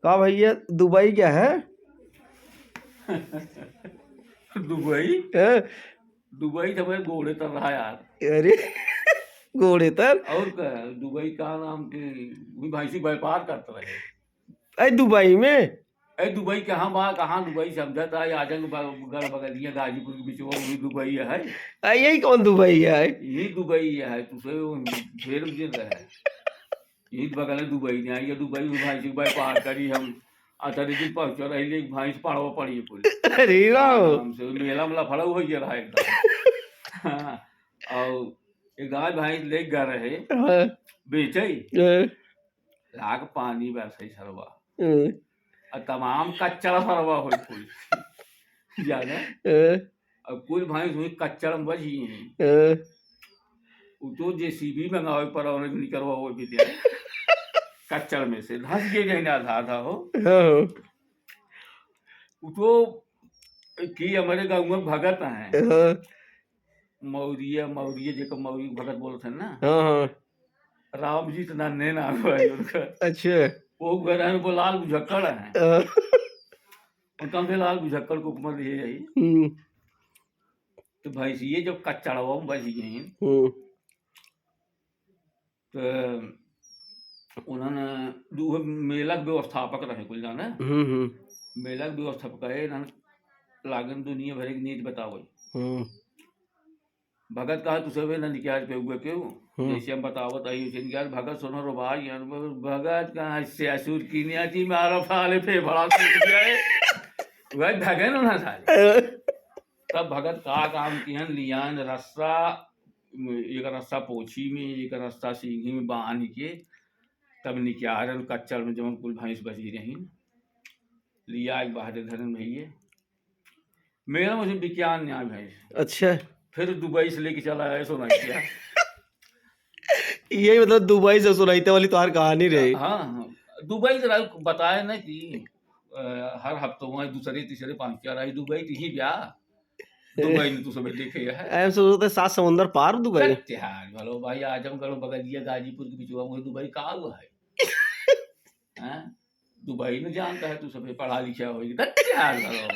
कहा भैया दुबई क्या है? दुबई हैं? दुबई तो मैं घोड़े तर रहा यार। अरे घोड़े तर और क्या है, दुबई का नाम के भी भैंसी व्यापार करते रहे। अरे दुबई में अरे दुबई कहाँ दुबई समझा था, आजमगढ़ बगलिया गाजीपुर के बीच वो भी दुबई है। यही कौन दुबई है? यही दुबई है तुझे फिर मुझे रहे यही बगल में दुबई नहीं आई, दुबई में भैंसी व्यापार करी हम। अतरी दिन पहुंच रही एक भैंस पड़वा पड़ी कुल अरे राम आराम से मेला मेला फड़ा हो रहा एकदम। हाँ, और एक गाय भैंस ले गए रहे हाँ, बेचे हाँ, लाग पानी वैसे ही सरवा हाँ, और तमाम कच्चड़ सरवा हो कुल जाने हाँ, और कुल भैंस हुई कच्चड़ में बची हैं। हाँ। वो तो जेसीबी मंगावे पर और निकलवा वो भी दिया कच्चड़ में से धंस के नहीं आधा था हो। हाँ, वो तो की हमारे गाँव में भगत हैं हाँ, मौर्य मौर्य जेको मौर्य भगत बोलते हैं ना, हाँ, हाँ, राम जी तो नन्हे ना हुआ उनका। अच्छा वो घर है वो लाल बुझक्कड़ है, हाँ, उनका भी लाल बुझक्कड़ को उपमा दिए यही। हम्म, तो भैंसिए जब कच्चड़वा में बच गई हम्म, तो उन्होंने दू मेला के व्यवस्थापक रहे कुल जाने हम्म, मेला के व्यवस्थापक है इन्होंने लागन दुनिया भर की नीति बतावे। हम्म, भगत कहा तुझे वे न निकाज पे हुए क्यों हम्म। जैसे हम बतावत आई उसे निकाज भगत सुनो रो भाई यार भगत कहाँ से असुर की नियाती मारा फाले पे बड़ा सूट गया है वह भगन ना साले। तब भगत का काम किहन लियान रस्सा एक रस्सा पोछी में एक रस्सा सींगी में बांध के तब निकारण कच्चर में जब कुल भैंस बची रही लिया एक बहादुर धरन भैया मेरा मुझे विज्ञान न्याय भैंस अच्छा फिर दुबई से लेके चला आया सुना किया। यही मतलब दुबई से सुनाईते वाली तुम्हारी कहानी रही। हाँ हाँ, दुबई जरा बताया ना कि हर हफ्तों में दूसरे तीसरे पाँच चार आई दुबई ही ब्याह दुबई में तू सब देखे है। ऐम सोचते सात समुंदर पार दुबई। त्यार भलो भाई आजमगढ़ बगलिया गाजीपुर के बीच में दुबई का हुआ है हैं? दुबई में जानता है तू सब पढ़ा लिखा होगी त्यार भलो।